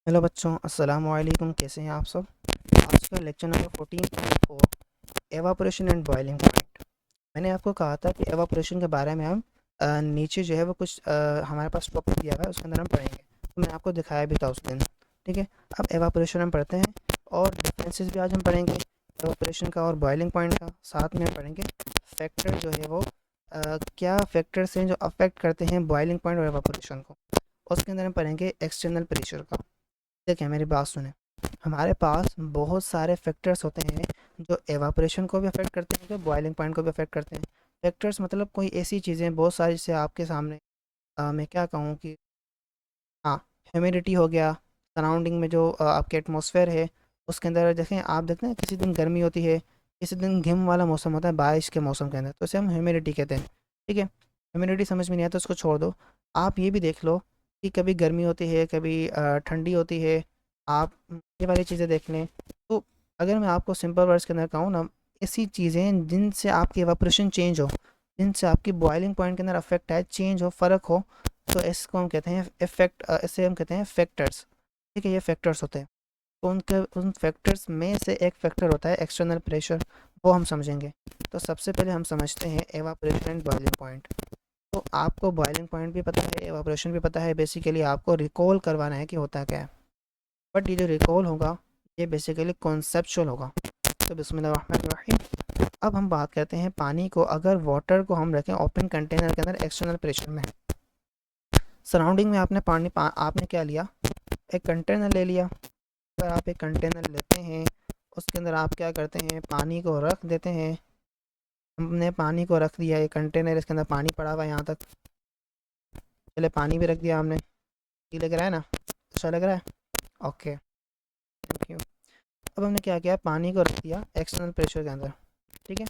Hello बच्चों, अस्सलाम वालेकुम। कैसे हैं आप सब? आज का lecture number 14.4, evaporation and boiling point. मैंने आपको कहा था कि एवापोरेशन के बारे में हम नीचे जो है वो कुछ हमारे पास टॉपिक दिया हुआ है, उसके अंदर हम पढ़ेंगे। तो मैंने आपको दिखाया भी था उस दिन। ठीक है, अब एवापोरेशन हम पढ़ते हैं और डिफरेंसेस भी आज हम पढ़ेंगे एवापोरेशन का और बॉइलिंग पॉइंट का। साथ में हम पढ़ेंगे फैक्टर जो है वो क्या फैक्टर्स हैं जो अफेक्ट करते हैं बॉइलिंग पॉइंट और एवापोरेशन को। उसके अंदर हम पढ़ेंगे एक्सटर्नल प्रेशर का। देखिए, मेरी बात सुने। हमारे पास बहुत सारे फैक्टर्स होते हैं जो एवापोरेशन को भी अफेक्ट करते हैं, जो बॉइलिंग पॉइंट को भी अफेक्ट करते हैं। फैक्टर्स मतलब कोई ऐसी चीज़ें बहुत सारी, जैसे आपके सामने मैं क्या कहूँ कि हाँ, ह्यूमिडिटी हो गया, सराउंडिंग में जो आपके एटमॉस्फेयर है उसके अंदर। देखें, आप देखते हैं किसी दिन गर्मी होती है, किसी दिन घिम वाला मौसम होता है बारिश के मौसम के अंदर, तो इसे हम ह्यूमिडिटी कहते हैं। ठीक है, ह्यूमिडिटी समझ में नहीं आया तो उसको छोड़ दो। आप ये भी देख लो कि कभी गर्मी होती है, कभी ठंडी होती है। आप ये वाली चीज़ें देख लें। तो अगर मैं आपको सिंपल वर्ड्स के अंदर कहूँ ना, ऐसी चीज़ें जिनसे आपकी एवापोरेशन चेंज हो, जिनसे आपकी बॉइलिंग पॉइंट के अंदर अफेक्ट आए, चेंज हो, फ़र्क हो, तो इसको हम कहते हैं इफेक्ट, इसे हम कहते हैं फैक्टर्स। ठीक है, ये फैक्टर्स होते हैं। तो उनके उन फैक्टर्स में से एक फैक्टर होता है एक्सटर्नल प्रेशर, वो हम समझेंगे। तो सबसे पहले हम समझते हैं एवापोरेशन एंड बॉइलिंग पॉइंट। तो आपको बॉइलिंग पॉइंट भी पता है, एवापोरेशन भी पता है। बेसिकली आपको रिकॉल करवाना है कि होता क्या है। बट ये जो रिकॉल होगा ये बेसिकली कॉन्सेप्चुअल होगा। तो बिस्मिल्लाहिर्रहमानिर्रहीम। अब हम बात करते हैं पानी को। अगर वाटर को हम रखें ओपन कंटेनर के अंदर एक्सटर्नल प्रेशर में, सराउंडिंग में आपने क्या लिया, एक कंटेनर ले लिया। अगर आप एक कंटेनर लेते हैं, उसके अंदर आप क्या करते हैं, पानी को रख देते हैं। हमने पानी को रख दिया, एक कंटेनर, इसके अंदर पानी पड़ा हुआ है यहाँ तक। चले, पानी भी रख दिया हमने। ये लग रहा है ना? अच्छा लग रहा है? Okay, thank you. अब हमने क्या किया, पानी को रख दिया एक्सटर्नल प्रेशर के अंदर। ठीक है,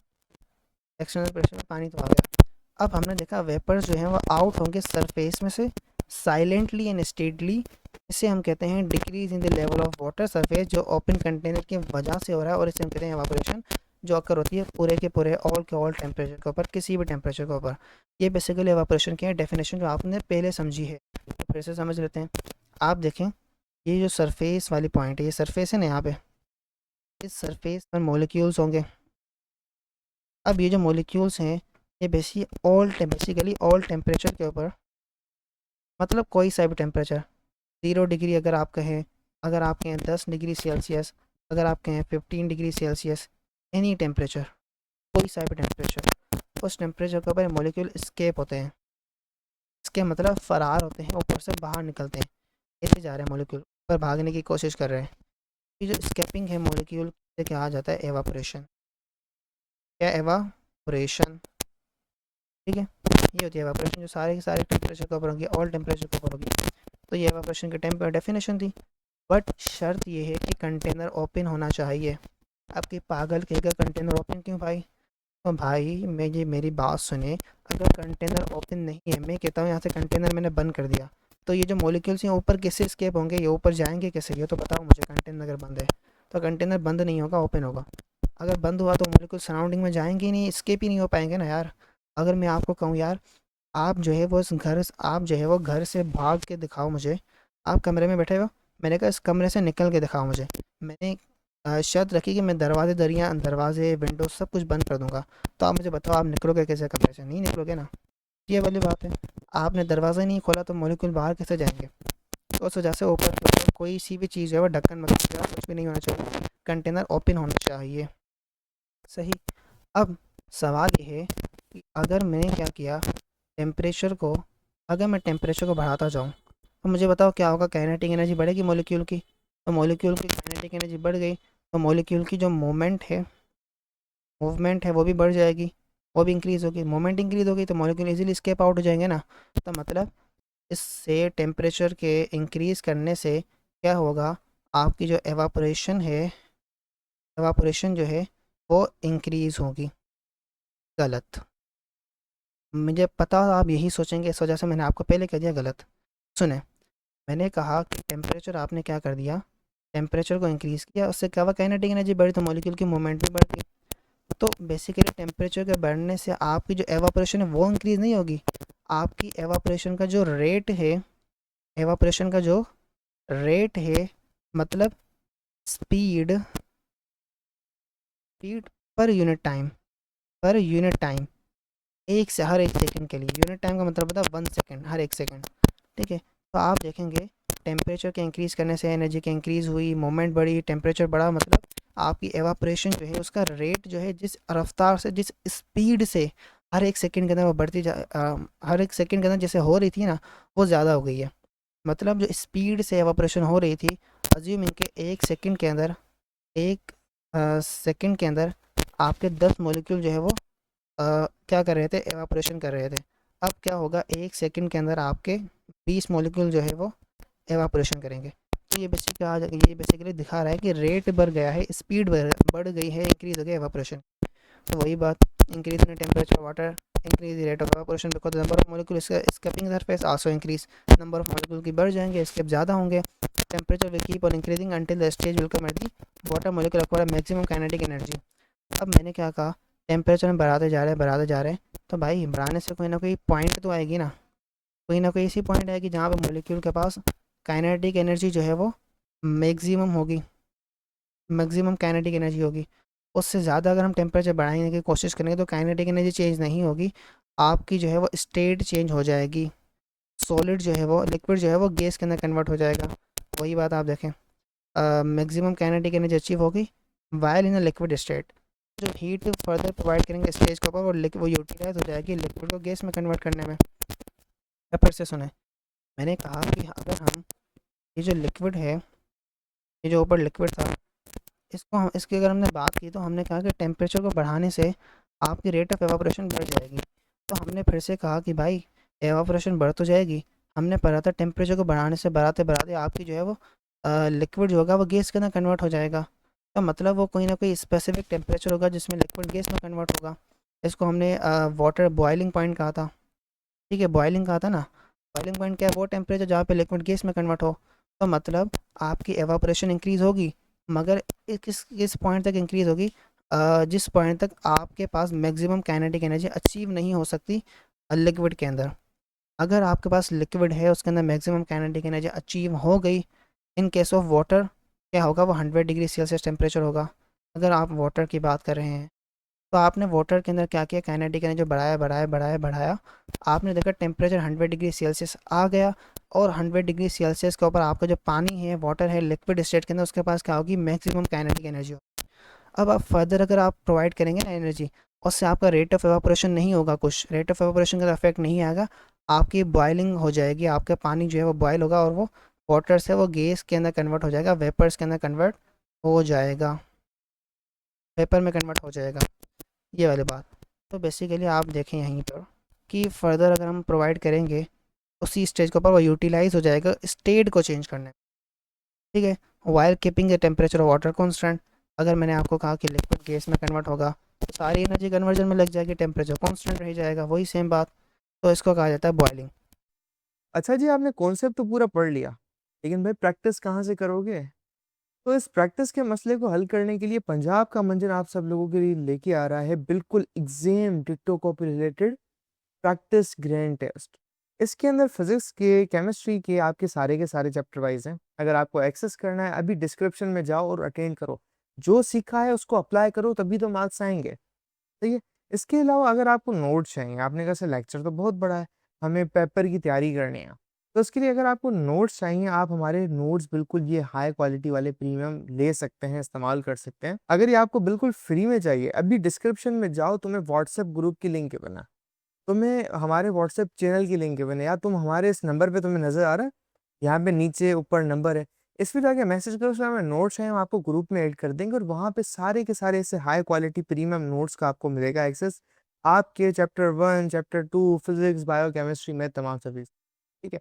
एक्सटर्नल प्रेशर में पानी तो आ गया। अब हमने देखा वेपर्स जो हैं वो आउट होंगे सरफेस में से साइलेंटली एंड स्टेडली। इसे हम कहते हैं decrease in the level of water surface, जो ओपन कंटेनर की वजह से हो रहा है। और इसे हम कहते हैं एवापोरेशन, जो अकर होती है पूरे के पूरे ऑल के ऑल टेम्परेचर के ऊपर, किसी भी टेम्परेचर के ऊपर। ये बेसिकली एवापोरेशन की है डेफिनेशन, जो आपने पहले समझी है। तो फिर से समझ लेते हैं। आप देखें, ये जो सरफेस वाली पॉइंट है, ये सरफेस है ना, यहाँ पे इस सरफेस पर मोलिक्यूल्स होंगे। अब ये जो मोलिक्यूल्स हैं ये बेसिकली ऑल टेम्परेचर के ऊपर, मतलब कोई सा भी टेम्परेचर, 0 डिग्री अगर आप कहें, अगर आप कहें 10 डिग्री सेल्सियस, अगर आप कहें 15 डिग्री सेल्सियस, एनी टेम्परेचर, कोई सा भी टेम्परेचर, उस टेम्परेचर के ऊपर मोलिक्यूल स्केप होते हैं। इसके मतलब फरार होते हैं, ऊपर से बाहर निकलते हैं। ऐसे जा रहे हैं मोलिक्यूल, ऊपर भागने की कोशिश कर रहे हैं। ये जो स्केपिंग है मोलिक्यूल से, क्या आ जाता है, एवापोरेशन। क्या, एवापोरेशन। ठीक है, ये होती है एवापोरेशन, जो सारे के सारे टेम्परेचर के ऊपर होगी, ऑल टेम्परेचर के ऊपर होगी। तो ये एवापोरेशन की डेफिनेशन थी। बट शर्त ये है कि कंटेनर ओपन होना चाहिए। आपके पागल कहेगा कंटेनर ओपन क्यों भाई? तो भाई मेरी बात सुने। अगर कंटेनर ओपन नहीं है, मैं कहता हूँ यहाँ से कंटेनर मैंने बंद कर दिया, तो ये जो मॉलिक्यूल्स हैं ऊपर कैसे स्केप होंगे, ये ऊपर जाएंगे कैसे, ये तो बताओ मुझे। कंटेनर अगर बंद है तो कंटेनर बंद नहीं होगा, ओपन होगा। अगर बंद हुआ तो मॉलिक्यूल सराउंडिंग में जाएंगे ही नहीं, स्केप ही नहीं हो पाएंगे ना यार। अगर मैं आपको कहूँ यार, आप जो है वो आप जो है वो घर से भाग के दिखाओ मुझे। आप कमरे में बैठे हो, मैंने कहा इस कमरे से निकल के दिखाओ मुझे। मैंने शर्त रखी कि मैं दरवाजे विंडो सब कुछ बंद कर दूंगा। तो आप मुझे बताओ, आप निकलोगे कैसे कमरे से? नहीं निकलोगे ना। ये वाली बात है। आपने दरवाज़ा ही नहीं खोला तो मॉलिक्यूल बाहर कैसे जाएंगे? तो उस वजह से ऊपर कोई सी भी चीज़ है वो ढक्कन वगैरह कुछ भी नहीं होना चाहिए, कंटेनर ओपन होना चाहिए। सही। अब सवाल ये है कि अगर मैंने क्या किया, टेम्परेचर को, अगर मैं टेम्परेचर को बढ़ाता जाऊँ, तो मुझे बताओ क्या होगा, काइनेटिक एनर्जी बढ़ेगी मॉलिक्यूल की। तो मॉलिक्यूल की काइनेटिक एनर्जी बढ़ गई, तो मॉलिक्यूल की जो मूवमेंट है वो भी बढ़ जाएगी, वो भी इंक्रीज़ होगी। मूवमेंट इंक्रीज़ होगी तो मॉलिक्यूल इजीली स्केप आउट हो जाएंगे ना। तो मतलब इससे टेम्परेचर के इंक्रीज़ करने से क्या होगा, आपकी जो एवापोरेशन है, एवापोरेशन जो है वो इंक्रीज़ होगी। गलत। मुझे पता आप यही सोचेंगे, इस वजह से मैंने आपको पहले कह दिया गलत। सुने, मैंने कहा कि टेम्परेचर आपने क्या कर दिया, टेम्परेचर को इंक्रीज़ किया, उससे क्या हुआ, काइनेटिक एनर्जी बढ़ी तो मॉलिक्यूल की मूवमेंट भी बढ़ गई। तो बेसिकली टेम्परेचर के बढ़ने से आपकी जो एवापोरेशन है वो इंक्रीज़ नहीं होगी। आपकी एवापोरेशन का जो रेट है, एवापोरेशन का जो रेट है मतलब speed, speed per unit time, एक से हर एक सेकंड के लिए। यूनिट टाइम का मतलब होता है 1 सेकंड, हर एक सेकंड। ठीक है, तो आप देखेंगे टेम्परेचर के इंक्रीज़ करने से एनर्जी की इंक्रीज़ हुई, मोमेंट बढ़ी, टेम्परेचर बढ़ा, मतलब आपकी एवापोरेशन जो है उसका रेट जो है जिस रफ्तार से, जिस स्पीड से हर एक सेकंड के अंदर वो हर एक सेकंड के अंदर जैसे हो रही थी ना, वो ज़्यादा हो गई है। मतलब जो स्पीड से एवापोरेशन हो रही थी, अज्यूम इनके एक सेकंड के अंदर, एक सेकंड के अंदर आपके 10 मॉलिक्यूल जो है वो क्या कर रहे थे, एवापोरेशन कर रहे थे। अब क्या होगा, एक सेकंड के अंदर आपके 20 मॉलिक्यूल जो है वो एवापोरेशन करेंगे। तो ये बेसिकली दिखा रहा है कि रेट बढ़ गया है, स्पीड बढ़ गई है, इंक्रीज हो गया एवापोरेशन। तो वही बात, increase in temperature water increase the rate of evaporation because number of molecule escaping surface also increase. Number of molecule की बढ़ जाएंगे, एस्केप ज़्यादा होंगे। Temperature will keep on increasing until the stage will come at the water molecule acquire maximum kinetic energy. अब मैंने क्या कहा, temperature हम बढ़ाते जा रहे हैं, तो भाई बढ़ाने से कोई ना कोई पॉइंट तो आएगी ना, कोई ना कोई ऐसी पॉइंट आएगी जहाँ पे मॉलिक्यूल के पास काइनेटिक एनर्जी जो है वो मैक्सिमम होगी, मैक्सिमम काइनेटिक एनर्जी होगी। उससे ज़्यादा अगर हम टेम्परेचर बढ़ाने की कोशिश करेंगे तो काइनेटिक एनर्जी चेंज नहीं होगी, आपकी जो है वो स्टेट चेंज हो जाएगी। सॉलिड जो है वो, लिक्विड जो है वो गैस के अंदर कन्वर्ट हो जाएगा। वही बात आप देखें, मैक्सिमम काइनेटिक एनर्जी अचीव होगी while in a liquid state. जो हीट फर्दर प्रोवाइड करेंगे स्टेज के ऊपर, वो यूटिलाइज हो जाएगी लिक्विड को गैस में कन्वर्ट करने में। या फिर से सुने, मैंने कहा कि अगर हम ये जो लिक्विड है, ये जो ऊपर लिक्विड था, इसको हम इसकी अगर हमने बात की तो हमने कहा कि टेम्परेचर को बढ़ाने से आपकी रेट ऑफ एवापोरेशन बढ़ जाएगी। तो हमने फिर से कहा कि भाई एवापोरेशन बढ़ तो जाएगी, हमने पढ़ा था टेम्परेचर को बढ़ाने से, बढ़ाते बढ़ाते आपकी जो है वो लिक्विड जो होगा वो गैस के अंदर कन्वर्ट हो जाएगा। तो मतलब वो कोई ना कोई स्पेसिफिक टेम्परेचर होगा जिसमें लिक्विड गैस में कन्वर्ट होगा। इसको हमने वाटर बॉइलिंग पॉइंट कहा था। ठीक है, बॉइलिंग कहा था ना। बॉइलिंग पॉइंट क्या है, वो टेम्परेचर जहाँ पे लिक्विड गैस में कन्वर्ट हो। तो मतलब आपकी एवापोरेशन इंक्रीज़ होगी, मगर किस पॉइंट तक इंक्रीज़ होगी, जिस पॉइंट तक आपके पास मैक्सिमम काइनेटिक एनर्जी अचीव नहीं हो सकती लिक्विड के अंदर। अगर आपके पास लिक्विड है उसके अंदर मैक्सिमम काइनेटिक एनर्जी अचीव हो गई, इन केस ऑफ वाटर क्या होगा, वो 100 डिग्री सेल्सियस टेम्परेचर होगा। अगर आप वाटर की बात कर रहे हैं तो आपने वाटर के अंदर क्या किया, काइनेटिक एनर्जी बढ़ाया, आपने देखा टेम्परेचर 100 डिग्री सेल्सियस आ गया, और 100 डिग्री सेल्सियस के ऊपर आपका जो पानी है, वाटर है, लिक्विड स्टेट के अंदर, उसके पास क्या होगी, मैक्सिमम काइनेटिक एनर्जी। अब आप फर्दर अगर आप प्रोवाइड करेंगे ना एनर्जी, उससे आपका रेट ऑफ एवापोरेशन नहीं होगा, कुछ रेट ऑफ एवापोरेशन का इफेक्ट नहीं आएगा, आपकी बॉइलिंग हो जाएगी, आपका पानी जो है वो बॉयल होगा, और वो वाटर से वो गैस के अंदर कन्वर्ट हो जाएगा, वेपर्स के अंदर कन्वर्ट हो जाएगा, वेपर में कन्वर्ट हो जाएगा, ये वाली बात। तो बेसिकली आप देखें यहीं पर कि फर्दर अगर हम प्रोवाइड करेंगे उसी स्टेज के ऊपर वो यूटिलाइज हो जाएगा स्टेट को चेंज करने में। ठीक है, while keeping the temperature of water constant. अगर मैंने आपको कहा कि लिक्विड गैस में कन्वर्ट होगा तो सारी एनर्जी कन्वर्जन में लग जाएगी, टेम्परेचर कॉन्स्टेंट रह जाएगा, वही सेम बात। तो इसको कहा जाता है बॉइलिंग। अच्छा जी, आपने कॉन्सेप्ट तो पूरा पढ़ लिया, लेकिन भाई प्रैक्टिस कहाँ से करोगे? तो इस प्रैक्टिस के मसले को हल करने के लिए पंजाब का मंजर आप सब लोगों के लिए लेके आ रहा है बिल्कुल exam ditto copy related practice grand test. इसके अंदर फिजिक्स के, केमिस्ट्री के आपके सारे के सारे चैप्टर वाइज हैं। अगर आपको एक्सेस करना है, अभी डिस्क्रिप्शन में जाओ और अटेंड करो, जो सीखा है उसको अप्लाई करो, तभी तो मार्क्स आएंगे। ठीक है। इसके अलावा अगर आपको नोट्स चाहिए, आपने कहा लेक्चर तो बहुत बड़ा है, हमें पेपर की तैयारी करनी है, तो उसके लिए अगर आपको नोट्स चाहिए, आप हमारे नोट्स बिल्कुल ये हाई क्वालिटी वाले प्रीमियम ले सकते हैं, इस्तेमाल कर सकते हैं। अगर ये आपको बिल्कुल फ्री में चाहिए, अभी डिस्क्रिप्शन में जाओ, तुम्हें व्हाट्सएप ग्रुप की लिंक बना, तुम्हें हमारे व्हाट्सएप चैनल की लिंक बने, या तुम हमारे इस नंबर पे तुम्हें नजर आ रहा है, यहाँ पे नीचे ऊपर नंबर है, इस पे जाके मैसेज करो, उसमें हमें नोट्स हैं, हम आपको ग्रुप में ऐड कर देंगे, और वहाँ पे सारे के सारे ऐसे हाई क्वालिटी प्रीमियम नोट्स का आपको मिलेगा एक्सेस, आपके chapter 1 chapter 2 physics bio chemistry में तमाम सभी। ठीक है।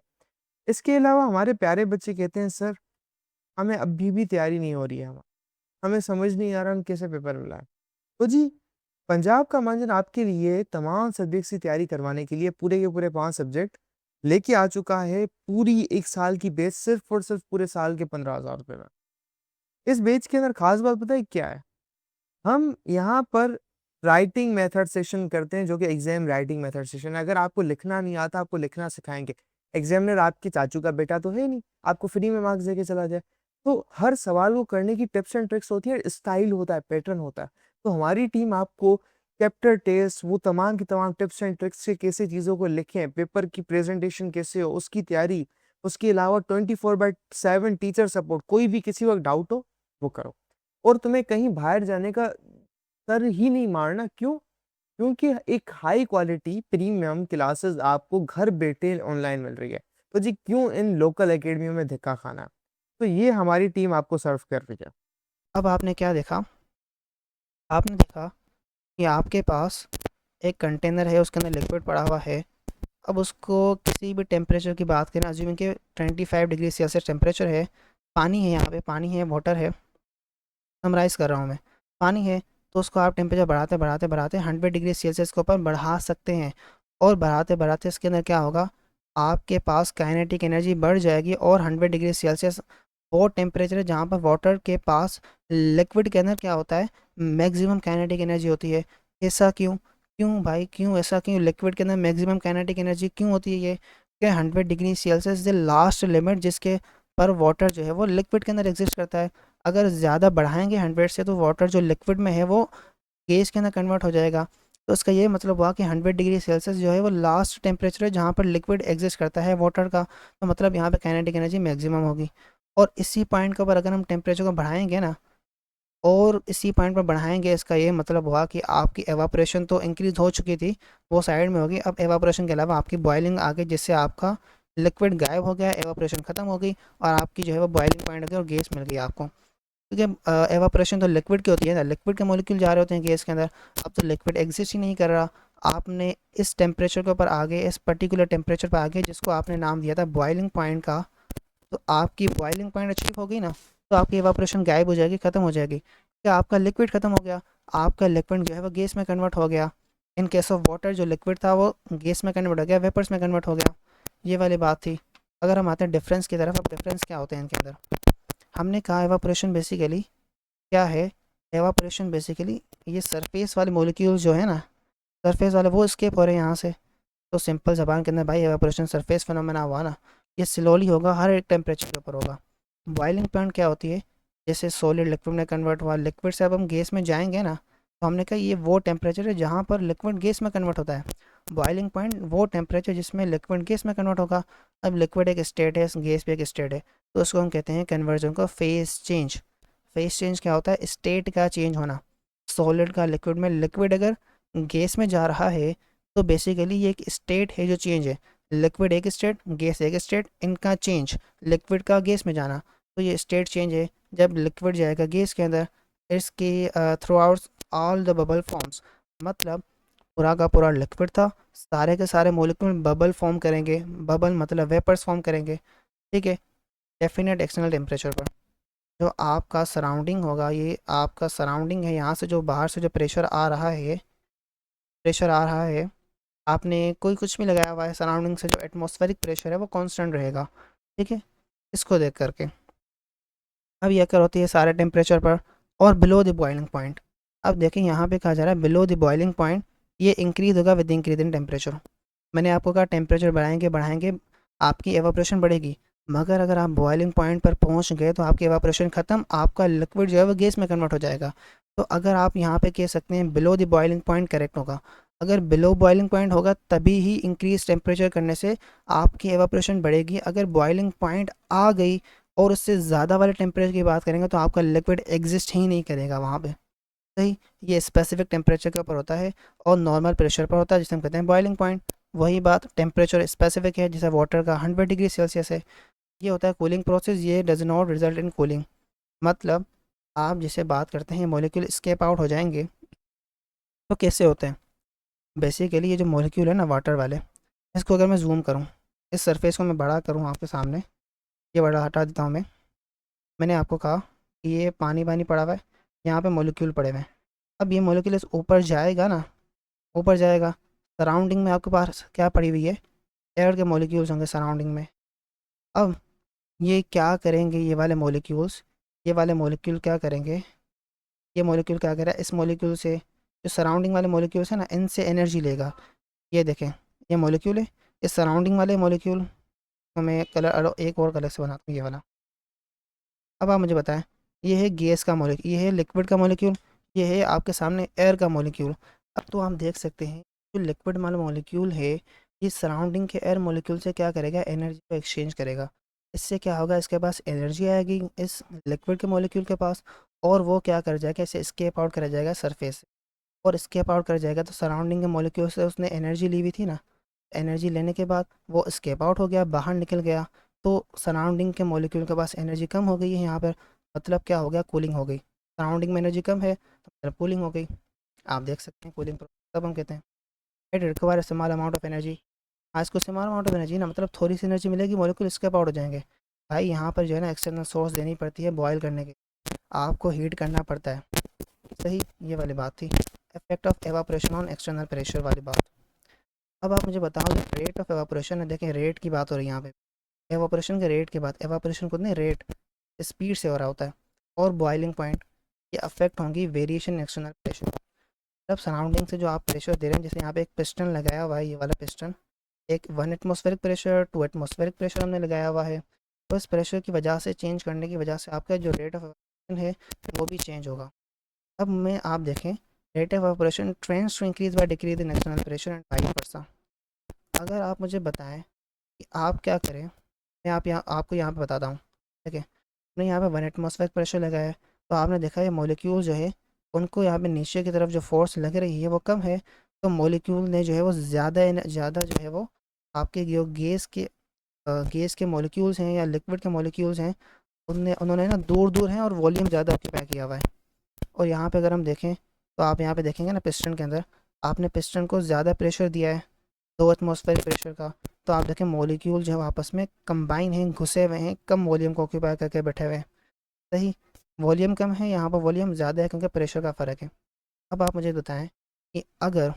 इसके अलावा हमारे प्यारे बच्चे कहते हैं सर, हमें अभी भी तैयारी नहीं हो रही है, हमें समझ नहीं आ रहा हम कैसे पेपर मिला है। तो जी, पंजाब का मंजन आपके लिए तमाम सब्जेक्ट्स की तैयारी करवाने के लिए पूरे के पूरे 5 सब्जेक्ट लेके आ चुका है, पूरी 1 साल की बेच, सिर्फ और सिर्फ पूरे साल के 15,000 रुपए में। इस बेच के अंदर खास बात पता है क्या है? हम यहाँ पर राइटिंग मेथड सेशन करते हैं, जो कि एग्जाम राइटिंग मेथड सेशन है। अगर आपको लिखना नहीं आता, आपको लिखना सिखाएंगे। एग्जामिनर आपके चाचू का बेटा तो है नहीं, आपको फ्री में मार्क्स देके चला जाए। तो हर सवाल को करने की टिप्स एंड ट्रिक्स होती है, स्टाइल होता है, पैटर्न होता है। तो हमारी टीम आपको चैप्टर टेस्ट, वो तमाम की तमाम टिप्स एंड ट्रिक्स से कैसे चीज़ों को लिखें, पेपर की प्रेजेंटेशन कैसे हो, उसकी तैयारी, उसके अलावा 24/7 टीचर सपोर्ट, कोई भी किसी वक्त डाउट हो वो करो। और तुम्हें कहीं बाहर जाने का सर ही नहीं मारना, क्यों? क्योंकि एक हाई क्वालिटी प्रीमियम क्लासेस आपको घर बैठे ऑनलाइन मिल रही है। तो जी क्यों इन लोकल एकेडमियों में धक्का खाना है? तो ये हमारी टीम आपको सर्व कर रही है। अब आपने क्या देखा? आपने देखा कि आपके पास एक कंटेनर है, उसके अंदर लिक्विड पड़ा हुआ है। अब उसको किसी भी टेम्परेचर की बात करें, अज्यूम कि 25 डिग्री सेल्सियस टेम्परेचर है, पानी है, यहाँ पे पानी है, वाटर है, समराइज़ कर रहा हूँ मैं, पानी है, तो उसको आप टेम्परेचर बढ़ाते बढ़ाते बढ़ाते 100 डिग्री सेल्सियस के ऊपर बढ़ा सकते हैं। और बढ़ाते बढ़ाते इसके अंदर क्या होगा, आपके पास काइनेटिक एनर्जी बढ़ जाएगी। और 100 डिग्री सेल्सियस वो टेम्परेचर है जहाँ पर वाटर के पास, लिक्विड के अंदर क्या होता है, मैक्सिमम काइनेटिक एनर्जी होती है। ऐसा क्यों? क्यों भाई, क्यों ऐसा क्यों? लिक्विड के अंदर मैक्सिमम काइनेटिक एनर्जी क्यों होती है ये? कि 100 degree Celsius the last limit जिसके पर वाटर जो है वो लिक्विड के अंदर एग्जिस्ट करता है। अगर ज़्यादा बढ़ाएंगे 100 से, तो वाटर जो लिक्विड में है वो गैस के अंदर कन्वर्ट हो जाएगा। तो इसका ये मतलब हुआ कि 100 डिग्री सेल्सियस जो है वो लास्ट टेम्परेचर है जहाँ पर लिक्विड एग्जिस्ट करता है वाटर का। तो मतलब यहाँ पे काइनेटिक एनर्जी मैक्सिमम होगी। और इसी पॉइंट के ऊपर अगर हम टेम्परेचर को बढ़ाएंगे ना, और इसी पॉइंट पर बढ़ाएंगे, इसका ये मतलब हुआ कि आपकी एवापोरेशन तो इंक्रीज हो चुकी थी, वो साइड में होगी। अब एवापोरेशन के अलावा आपकी बॉइलिंग आ गई, जिससे आपका लिक्विड गायब हो गया, एवापोरेशन खत्म हो गई, और आपकी जो है वो बॉइलिंग पॉइंट हो गई और गैस मिल गई आपको। क्योंकि एवापोरेशन तो लिक्विड की होती है ना, लिक्विड के मॉलिक्यूल जा रहे होते हैं गैस के अंदर। अब तो लिक्विड एग्जिस्ट ही नहीं कर रहा। आपने इस टेम्परेचर के ऊपर आगे, इस पर्टिकुलर टेम्परेचर पर आगे, जिसको आपने नाम दिया था बॉइलिंग पॉइंट का, तो आपकी बॉइलिंग पॉइंट अचीव हो गई ना, तो आपकी एवापोरेशन गायब हो जाएगी, ख़त्म हो जाएगी। क्या आपका लिक्विड ख़त्म हो गया, आपका लिक्विड जो है वो गैस में कन्वर्ट हो गया। इन केस ऑफ वाटर जो लिक्विड था वो गैस में कन्वर्ट हो गया, वेपर्स में कन्वर्ट हो गया। ये वाली बात थी। अगर हम आते हैं डिफरेंस की तरफ, अब डिफरेंस क्या होते हैं इनके अंदर। हमने कहा एवापोरेशन बेसिकली क्या है। एवापोरेशन बेसिकली ये सरफेस वाले मॉलिक्यूल्स जो है ना, सरफेस वाले वो स्केप हो रहे हैं यहाँ से। तो सिंपल ज़बान के अंदर भाई एवापोरेशन सरफेस फिनोमेना हुआ ना, ये स्लोली होगा, हर एक टेम्परेचर के ऊपर होगा। बॉइलिंग पॉइंट क्या होती है, जैसे सॉलिड लिक्विड में कन्वर्ट हुआ, लिक्विड से अब हम गैस में जाएंगे ना, तो हमने कहा ये वो टेम्परेचर है जहाँ पर लिक्विड गैस में कन्वर्ट होता है। बॉइलिंग पॉइंट वो टेम्परेचर जिसमें लिक्विड गैस में कन्वर्ट होगा। अब लिक्विड एक स्टेट है, गैस भी एक स्टेट है, तो उसको हम कहते हैं कन्वर्जन का फेस चेंज। फेस चेंज क्या होता है, स्टेट का चेंज होना। सॉलिड का लिक्विड में, लिक्विड अगर गैस में जा रहा है, तो बेसिकली ये एक स्टेट है जो चेंज है। लिक्विड एक स्टेट, गैस एक स्टेट, इनका चेंज, लिक्विड का गैस में जाना, तो ये स्टेट चेंज है। जब लिक्विड जाएगा गैस के अंदर, इसकी through out all the bubble forms, मतलब पूरा का पूरा लिक्विड था, सारे के सारे मोलिक्यूल बबल फॉर्म करेंगे। बबल मतलब वेपर्स फॉर्म करेंगे, ठीक है, डेफिनेट एक्सटर्नल टेम्परेचर पर। जो आपका सराउंडिंग होगा, ये आपका सराउंडिंग है, यहाँ से जो बाहर से जो प्रेशर आ रहा है, प्रेशर आ रहा है, आपने कोई कुछ भी लगाया हुआ है, सराउंडिंग से जो एटमॉस्फेरिक प्रेशर है वो कांस्टेंट रहेगा, ठीक है, इसको देख करके। अब यह कर होती है सारे टेम्परेचर पर। और बिलो द बॉइलिंग पॉइंट, अब देखें यहाँ पे कहा जा रहा है बिलो द बॉइलिंग पॉइंट, ये इंक्रीज होगा विद इंक्रीज इन टेम्परेचर। मैंने आपको कहा टेम्परेचर बढ़ाएंगे बढ़ाएंगे आपकी एवापोरेशन बढ़ेगी, मगर अगर आप बॉइलिंग पॉइंट पर पहुंच गए तो आपकी एवापोरेशन ख़त्म, आपका लिक्विड जो है वो गैस में कन्वर्ट हो जाएगा। तो अगर आप यहाँ पे कह सकते हैं below the boiling point correct होगा। अगर बिलो बॉइलिंग पॉइंट होगा तभी ही इंक्रीज टेम्परेचर करने से आपकी एवापोरेशन बढ़ेगी। अगर बॉइलिंग पॉइंट आ गई और उससे ज़्यादा वाले टेम्परेचर की बात करेंगे तो आपका लिक्विड एग्जिस्ट ही नहीं करेगा वहाँ पे। सही, ये स्पेसिफिक टेम्परेचर के ऊपर होता है और नॉर्मल प्रेशर पर होता है, जिसे हम कहते हैं बॉइलिंग पॉइंट। वही बात, टेम्परेचर स्पेसिफिक है, जैसे वाटर का 100 डिग्री सेल्सियस है, ये होता है कूलिंग प्रोसेस, ये does not result in cooling. मतलब आप जिसे बात करते हैं मॉलिक्यूल स्केप आउट हो जाएंगे, तो कैसे होते हैं। बेसिकली ये जो मॉलिक्यूल है ना वाटर वाले, इसको अगर मैं जूम करूँ, इस सरफेस को मैं बड़ा करूँ आपके सामने, ये बड़ा हटा देता हूँ मैं। मैंने आपको कहा कि ये पानी पानी पड़ा हुआ है, यहाँ पे मॉलिक्यूल पड़े हुए हैं। अब ये मॉलिक्यूल इस ऊपर जाएगा ना, ऊपर जाएगा, सराउंडिंग में आपके पास क्या पड़ी हुई है, एयर के मॉलिक्यूल्स होंगे सराउंडिंग में। अब ये क्या करेंगे, ये वाले मॉलिक्यूल्स, ये वाले मॉलिक्यूल क्या करेंगे, ये मॉलिक्यूल क्या करेगा, इस मॉलिक्यूल से, जो सराउंडिंग वाले मॉलिक्यूल्स हैं ना, इनसे एनर्जी लेगा। ये देखें, ये मॉलिक्यूल है, इस सराउंडिंग वाले मॉलिक्यूल, तो मैं कलर एक और कलर से बनाता हूँ, ये वाला। अब आप मुझे बताएं, ये है गैस का मॉलिक्यूल, ये है लिक्विड का मॉलिक्यूल, ये है आपके सामने एयर का मॉलिक्यूल। अब तो हम देख सकते हैं जो लिक्विड वाला मॉलिक्यूल है, ये सराउंडिंग के एयर मॉलिक्यूल से क्या करेगा, एनर्जी को एक्सचेंज करेगा। इससे क्या होगा, इसके पास एनर्जी आएगी इस लिक्विड के मॉलिक्यूल के पास, और वो क्या कर जाएगा, इसे स्केप आउट कर जाएगा सरफेस से। और स्केप आउट कर जाएगा तो सराउंडिंग के मॉलिक्यूल से उसने एनर्जी ली हुई थी ना, एनर्जी लेने के बाद वो स्केप आउट हो गया, बाहर निकल गया। तो सराउंडिंग के मॉलिक्यूल के पास एनर्जी कम हो गई है यहाँ पर, मतलब क्या हो गया, कूलिंग हो गई। सराउंडिंग में एनर्जी कम है तो मतलब कूलिंग हो गई। आप देख सकते हैं कूलिंग प्रोसेस तब हम कहते हैं it require small amount of energy. आज को स्मॉल अमाउंट ऑफ एनर्जी ना, मतलब थोड़ी सी एनर्जी मिलेगी, मॉलिक्यूल स्केप आउट हो जाएंगे। भाई यहाँ पर जो है ना एक्सटर्नल सोर्स देनी पड़ती है बॉयल करने के, आपको हीट करना पड़ता है। सही, ये वाली बात थी, effect of evaporation on external pressure वाली बात। अब आप मुझे बताओ जो रेट ऑफ एवापोरेशन है, देखें रेट की बात हो रही है यहाँ पे। एवापोरेशन के रेट के बाद, एवापोरेशन को नहीं, रेट स्पीड से हो रहा होता है। और बॉइलिंग पॉइंट, ये अफेक्ट होंगी वेरिएशन इन एक्सटर्नल प्रेशर। मतलब सराउंडिंग से जो आप प्रेशर दे रहे हैं, जैसे यहाँ पे एक पिस्टन लगाया हुआ है, ये वाला पिस्टन, एक 1 एटमॉस्फेरिक प्रेशर 2 एटमॉस्फेरिक प्रेशर हमने लगाया हुआ है। तो इस प्रेशर की वजह से, चेंज करने की वजह से आपका जो रेट ऑफ एवापोरेशन है वो भी चेंज होगा। अब मैं आप देखें, rate of evaporation trends to increase by decrease in external pressure and vice versa. अगर आप मुझे बताएं कि आप क्या करें, मैं आप यहाँ आपको यहाँ पे बताता हूँ। ठीक है, हमने यहाँ पे 1 एटमॉस्फेरिक प्रेशर लगाया है, तो आपने देखा है मॉलिक्यूल जो है उनको यहाँ पे नीचे की तरफ जो फोर्स लग रही है वो कम है। तो मॉलिक्यूल ने जो है वो ज़्यादा जो है वो आपके जो गैस के मॉलिक्यूल्स हैं या लिक्विड के मॉलिक्यूल्स हैं, उन्होंने ना दूर दूर हैं और वॉल्यूम ज़्यादा ऑक्यूपाई किया हुआ है। और यहाँ पे अगर हम देखें तो आप यहाँ पे देखेंगे ना, पिस्टन के अंदर आपने पिस्टन को ज़्यादा प्रेशर दिया है, 2 एटमॉस्फेरिक प्रेशर का। तो आप देखें मॉलिक्यूल जो है आपस में कंबाइन हैं, घुसे हुए हैं, कम वॉल्यूम को ऑक्यूपाई करके बैठे हुए हैं। सही, वॉल्यूम कम है, यहाँ पर वॉल्यूम ज़्यादा है क्योंकि प्रेशर का फ़र्क है। अब आप मुझे बताएं कि अगर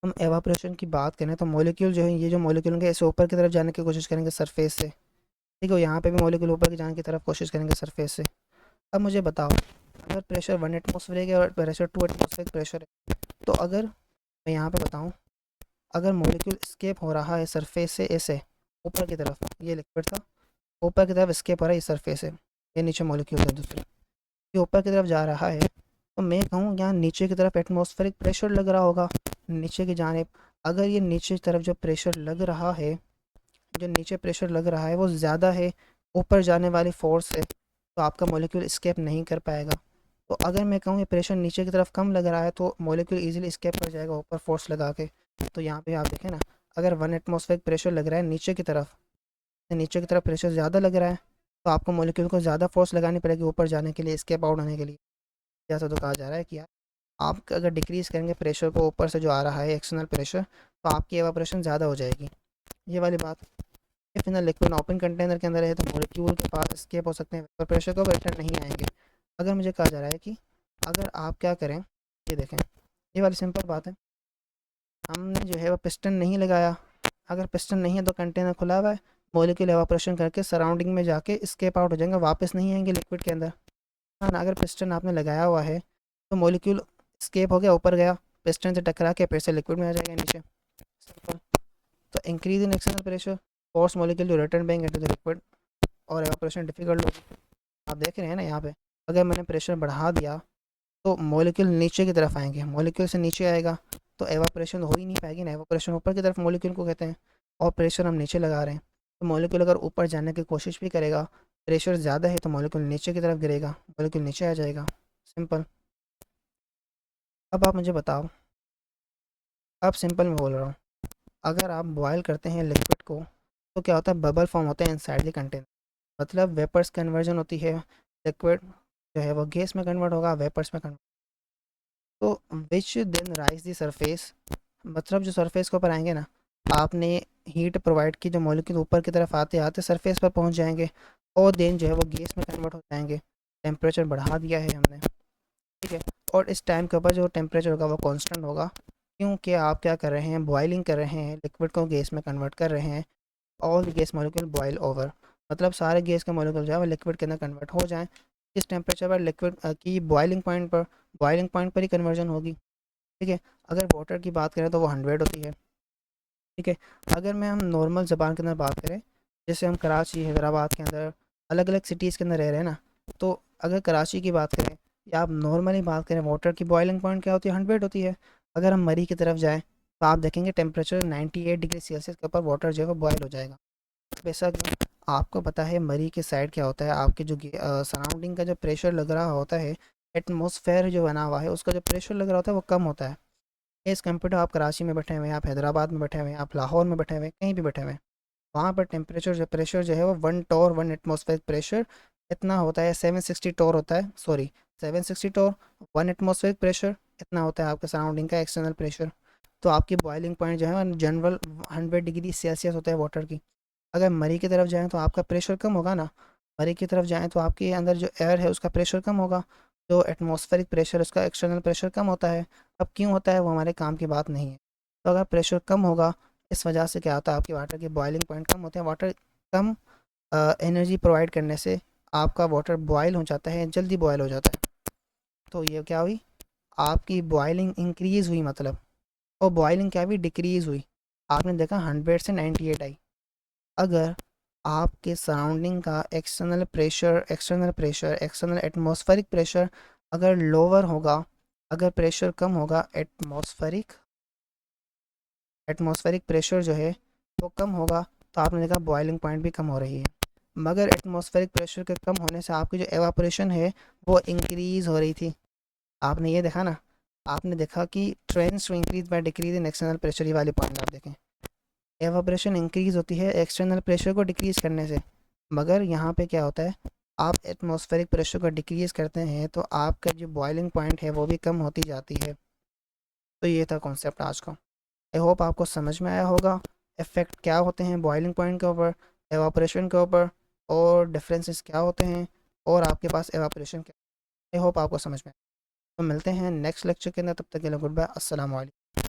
हम एवापोरेशन की बात करें तो मॉलिक्यूल जो है, ये जो मॉलिक्यूल होंगे ऐसे ऊपर की तरफ जाने की कोशिश करेंगे सरफेस से। ठीक है, यहाँ पे भी मॉलिक्यूल ऊपर की जाने की तरफ कोशिश करेंगे सरफेस से। अब मुझे बताओ, अगर प्रेशर 1 एटमॉस्फेरिक है और प्रेशर 2 एटमॉस्फेरिक प्रेशर है, तो अगर मैं यहाँ पे बताऊँ, अगर मॉलिक्यूल स्केप हो रहा है सरफेस से ऐसे ऊपर की तरफ, ये लिक्विड था, ऊपर की तरफ स्केप हो रहा है, ये सरफेस है, ये नीचे मॉलिक्यूल है दूसरे, ये ऊपर की तरफ जा रहा है। तो मैं कहूँ यहाँ नीचे की तरफ एटमॉस्फेरिक प्रेशर लग रहा होगा, नीचे की जानिब। अगर ये नीचे की तरफ जो प्रेशर लग रहा है, जो नीचे प्रेशर लग रहा है वो ज़्यादा है, ऊपर जाने वाली फोर्स है, तो आपका मॉलिक्यूल स्केप नहीं कर पाएगा। तो अगर मैं कहूँ ये प्रेशर नीचे की तरफ कम लग रहा है तो मॉलिक्यूल इजीली स्केप कर जाएगा ऊपर फोर्स लगा के। तो यहाँ पे आप देखें ना, अगर 1 एटमॉस्फेरिक प्रेशर लग रहा है नीचे की तरफ, नीचे की तरफ प्रेशर ज़्यादा लग रहा है, तो आपको मॉलिक्यूल को ज़्यादा फोर्स लगानी पड़ेगी ऊपर जाने के लिए, स्केप आउट होने के लिए। जैसा तो कहा जा रहा है कि यार आप अगर डिक्रीज़ करेंगे प्रेशर को ऊपर से जो आ रहा है एक्सटर्नल प्रेशर, तो आपकी एवापोरेशन ज़्यादा हो जाएगी, ये वाली बात। If in liquid open container के अंदर है तो मॉलिक्यूल के पास स्केप हो सकते हैं, पर प्रेशर को रिटर्न नहीं आएंगे। अगर मुझे कहा जा रहा है कि अगर आप क्या करें, ये देखें, ये वाली सिंपल बात है, हमने जो है वो पिस्टन नहीं लगाया। अगर पिस्टन नहीं है तो कंटेनर खुला हुआ है, मॉलिक्यूल एवापोरेशन करके सराउंडिंग में जाके स्केप आउट हो जाएंगे, वापस नहीं आएंगे लिक्विड के अंदर। हाँ ना, अगर पिस्टन आपने लगाया हुआ है तो मॉलिक्यूल स्केप हो गया, ऊपर गया, पिस्टन से टकरा के फिर से लिक्विड में आ जाएगा नीचे, सिंपल। तो increase in external pressure force molecule to return back into the liquid, और एवापोरेशन डिफिकल्ट होगी। आप देख रहे हैं ना यहाँ पे, अगर मैंने प्रेशर बढ़ा दिया तो मॉलिक्यूल नीचे की तरफ आएंगे, मॉलिक्यूल से नीचे आएगा तो एवापोरेशन हो ही नहीं पाएगी ना, एवापोरेशन ऊपर की तरफ मॉलिक्यूल को कहते हैं, और प्रेशर हम नीचे लगा रहे हैं। तो मॉलिक्यूल अगर ऊपर जाने की कोशिश भी करेगा, प्रेशर ज़्यादा है तो मॉलिक्यूल नीचे की तरफ गिरेगा, मॉलिक्यूल नीचे आ जाएगा, सिंपल। अब आप मुझे बताओ, अब सिंपल मैं बोल रहा हूँ, अगर आप बॉयल करते हैं लिक्विड को तो क्या होता है, बबल फॉर्म होते हैं इनसाइड द कंटेनर, मतलब वेपर्स कन्वर्जन होती है, लिक्विड जो है वो गैस में कन्वर्ट होगा, वेपर्स में कन्वर्ट। तो which then rise the surface, मतलब जो सरफेस के ऊपर आएंगे ना, आपने हीट प्रोवाइड की, जो मॉलिक्यूल ऊपर की तरफ आते आते सरफेस पर पहुंच जाएंगे, और देन जो है वो गैस में कन्वर्ट हो जाएंगे। टेम्परेचर बढ़ा दिया है हमने, ठीक है, और इस टाइम के ऊपर जो टेम्परेचर होगा वो कांस्टेंट होगा, क्योंकि आप क्या कर रहे हैं, बॉइलिंग कर रहे हैं, लिक्विड को गैस में कन्वर्ट कर रहे हैं। All the gas molecule boil over, मतलब सारे गैस के मॉलिक्यूल जो है वो लिक्विड के अंदर कन्वर्ट हो जाएं। इस टेम्परेचर पर लिक्विड की बॉइलिंग पॉइंट पर ही कन्वर्जन होगी। ठीक है, अगर वाटर की बात करें तो वो 100 होती है, ठीक है। अगर मैं हम नॉर्मल ज़बान के अंदर बात करें, जैसे हम कराची, हैदराबाद के अंदर अलग अलग सिटीज़ के अंदर रह रहे हैं ना, तो अगर कराची की बात करें या आप नॉर्मली बात करें, वाटर की बॉइलिंग पॉइंट क्या होती है? 100 होती है। अगर हम मरी की तरफ जाएँ तो आप देखेंगे टेम्परेचर 98 डिग्री सेल्सियस के ऊपर वाटर जो है वो बॉयल हो जाएगा। वैसा क्यों? आपको पता है मरी के साइड क्या होता है, आपके जो सराउंडिंग का जो प्रेशर लग रहा होता है, एटमॉस्फेयर जो बना हुआ है उसका जो प्रेशर लग रहा होता है वो कम होता है। एज़ कम्पेयर टू आप कराची में बैठे हुए हैं, आप हैदराबाद में बैठे हुए हैं, आप लाहौर में बैठे हुए हैं, कहीं भी बैठे हुए हैं, वहाँ पर टेम्परेचर जो प्रेशर जो है वो 1 टोर 1 एटमॉस्फेरिक प्रेशर इतना होता है, 760 टोर होता है, सॉरी 760 टोर 1 एटमॉस्फेरिक प्रेशर इतना होता है आपके सराउंडिंग का एक्सटर्नल प्रेशर। तो आपकी बॉइलिंग पॉइंट जो है जनरल 100 डिग्री सेल्सियस होता है वाटर की। अगर मरी की तरफ जाएँ तो आपका प्रेशर कम होगा ना, मरी की तरफ जाएँ तो आपके अंदर जो एयर है उसका प्रेशर कम होगा, जो एटमॉस्फेरिक प्रेशर उसका एक्सटर्नल प्रेशर कम होता है। अब क्यों होता है वो हमारे काम की बात नहीं है। तो अगर प्रेशर कम होगा, इस वजह से क्या होता है आपके वाटर की बॉइलिंग पॉइंट कम होते हैं, वाटर कम एनर्जी प्रोवाइड करने से आपका वाटर बॉयल हो जाता है, जल्दी बॉयल हो जाता है। तो ये क्या हुई, आपकी बॉइलिंग इंक्रीज़ हुई मतलब, और बॉइलिंग क्या हुई, डिक्रीज़ हुई। आपने देखा 100 से 98 आई। अगर आपके सराउंडिंग का एक्सटर्नल एटमॉस्फेरिक प्रेशर अगर लोअर होगा, अगर प्रेशर कम होगा, एटमॉस्फेरिक प्रेशर जो है वो कम होगा, तो आपने देखा बॉइलिंग पॉइंट भी कम हो रही है। मगर एटमॉस्फेरिक प्रेशर के कम होने से आपकी जो एवापोरेशन है वो इंक्रीज़ हो रही थी। आपने ये देखा ना, आपने देखा कि trends to increase by decrease in external pressure, ये वाली पॉइंट आप देखें, एवापोरेशन इंक्रीज होती है एक्सटर्नल प्रेशर को डिक्रीज करने से। मगर यहाँ पे क्या होता है, आप एटमॉस्फेरिक प्रेशर को डिक्रीज करते हैं तो आपका जो बॉइलिंग पॉइंट है वो भी कम होती जाती है। तो ये था कॉन्सेप्ट आज का। आई होप आपको समझ में आया होगा इफ़ेक्ट क्या होते हैं बॉइलिंग पॉइंट के ऊपर, एवापोरेशन के ऊपर, और डिफरेंसेस क्या होते हैं, और आपके पास एवापोरेशन क्या। आई होप आपको समझ में आया। तो मिलते हैं नेक्स्ट लेक्चर के अंदर, तब तक के लिए गुड बाय, अस्सलाम वालेकुम।